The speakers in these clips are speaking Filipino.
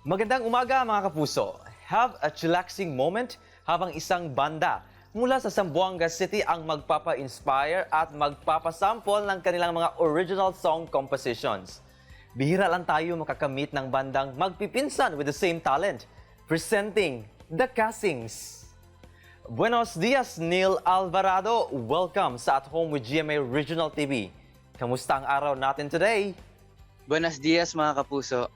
Magandang umaga mga kapuso. Have a chillaxing moment habang isang banda mula sa Zamboanga City ang magpapa-inspire at magpapasample ng kanilang mga original song compositions. Bihira lang tayo makakamit ng bandang magpipinsan with the same talent. Presenting The Casings. Buenos dias, Neil Alvarado. Welcome sa At Home with GMA Regional TV. Kamusta ang araw natin today? Buenos dias mga kapuso.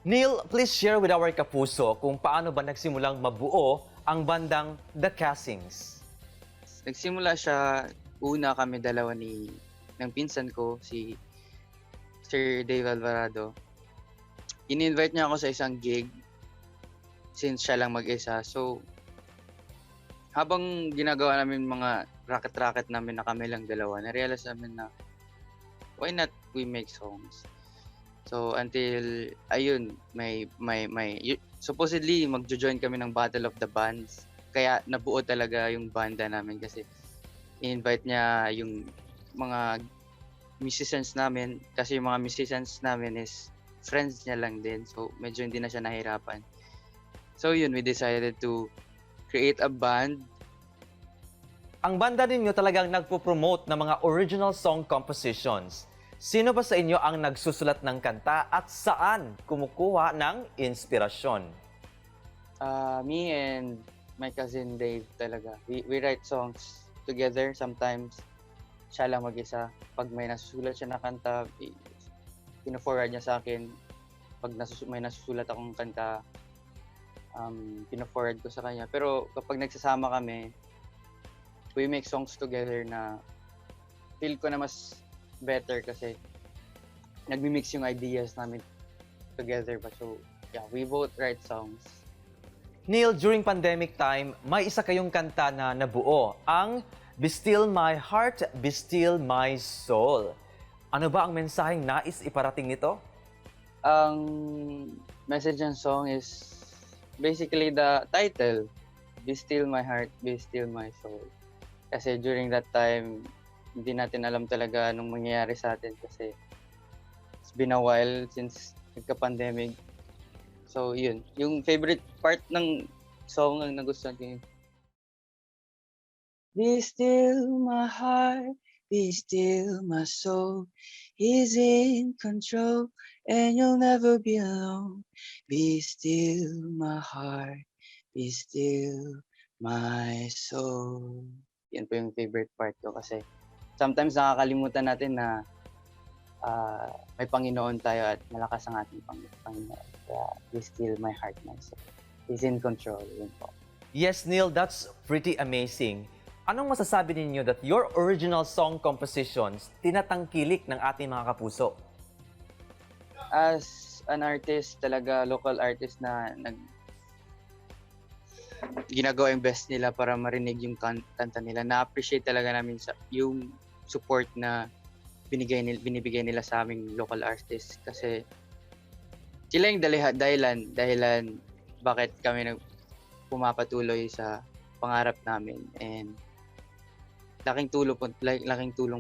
Neil, please share with our kapuso kung paano ba nagsimulang mabuo ang bandang The Casings. Nagsimula siya, una kami dalawa ng pinsan ko, si Sir Dave Alvarado. In-invite niya ako sa isang gig since siya lang mag-isa. So, habang ginagawa namin mga racket-racket namin na kami lang dalawa, na-realize namin na why not we make songs? So until ayun, supposedly magjo-join kami ng Battle of the Bands. Kaya nabuo talaga yung banda namin kasi in-invite niya yung mga musicians namin kasi yung mga musicians namin is friends niya lang din. So medyo hindi na siya nahirapan. So yun, we decided to create a band. Ang banda ninyo talagang nagpo-promote ng mga original song compositions. Sino ba sa inyo ang nagsusulat ng kanta at saan kumukuha ng inspirasyon? Me and my cousin Dave talaga. We write songs together sometimes. Siya lang mag-isa. Pag may nasusulat siya na kanta, pino-forward niya sa akin. Pag may nasusulat akong kanta, pino-forward ko sa kanya. Pero kapag nagsasama kami, we make songs together na feel ko na mas better kasi nagmi-mix yung ideas namin together ba. So, yeah, we both write songs. Neil, during pandemic time, may isa kayong kanta na nabuo, ang Be Still My Heart, Be Still My Soul. Ano ba ang mensaheng nais iparating nito? Ang message ng song is basically the title, Be Still My Heart, Be Still My Soul. Kasi during that time, hindi natin alam talaga anong mangyayari sa atin kasi it's been a while since nagka-pandemic. So, yun. Yung favorite part ng song ang nagustuhan ko yun. Be still my heart, be still my soul. He's in control and you'll never be alone. Be still my heart, be still my soul. Yan po yung favorite part ko kasi sometimes nakakalimutan natin na may Panginoon tayo at malakas ang ating Panginoon. Kaya, be still my heart, my soul. He's in control. Yun po. Yes, Neil, that's pretty amazing. Anong masasabi ninyo that your original song compositions tinatangkilik ng ating mga kapuso? As an artist, talaga local artist na ginagawa yung best nila para marinig yung kanta nila. Na-appreciate talaga namin yung support na binibigay nila sa aming local artists kasi sila yung dahilan bakit kami pumapatuloy sa pangarap namin, and laking tulong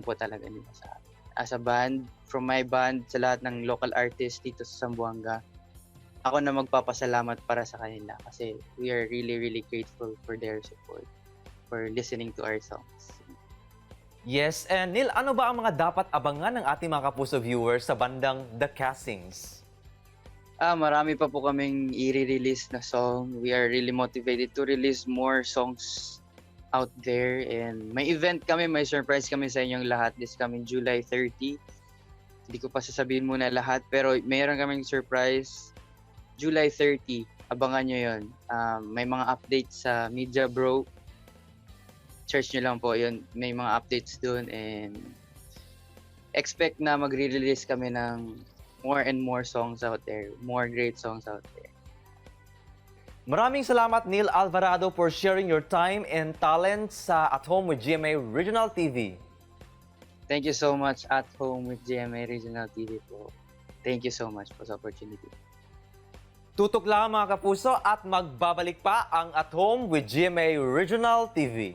po talaga nila sa amin. As a band, from my band, sa lahat ng local artists dito sa Zamboanga, ako na magpapasalamat para sa kanila kasi we are really, really grateful for their support, for listening to our songs. Yes, and Neil, ano ba ang mga dapat abangan ng ating mga kapuso viewers sa bandang The Casings? Marami pa po kaming i-release na song. We are really motivated to release more songs out there, and may event kami, may surprise kami sa inyong lahat this coming July 30. Hindi ko pa sasabihin muna lahat, pero mayroon kaming surprise July 30. Abangan nyo yun. May mga updates sa Media Bro. Search nyo lang po yun. May mga updates dun, and expect na magre-release kami ng more and more songs out there. More great songs out there. Maraming salamat, Neil Alvarado, for sharing your time and talent sa At Home with GMA Regional TV. Thank you so much, At Home with GMA Regional TV po. Thank you so much for the opportunity. Tutok lang mga kapuso at magbabalik pa ang At Home with GMA Regional TV.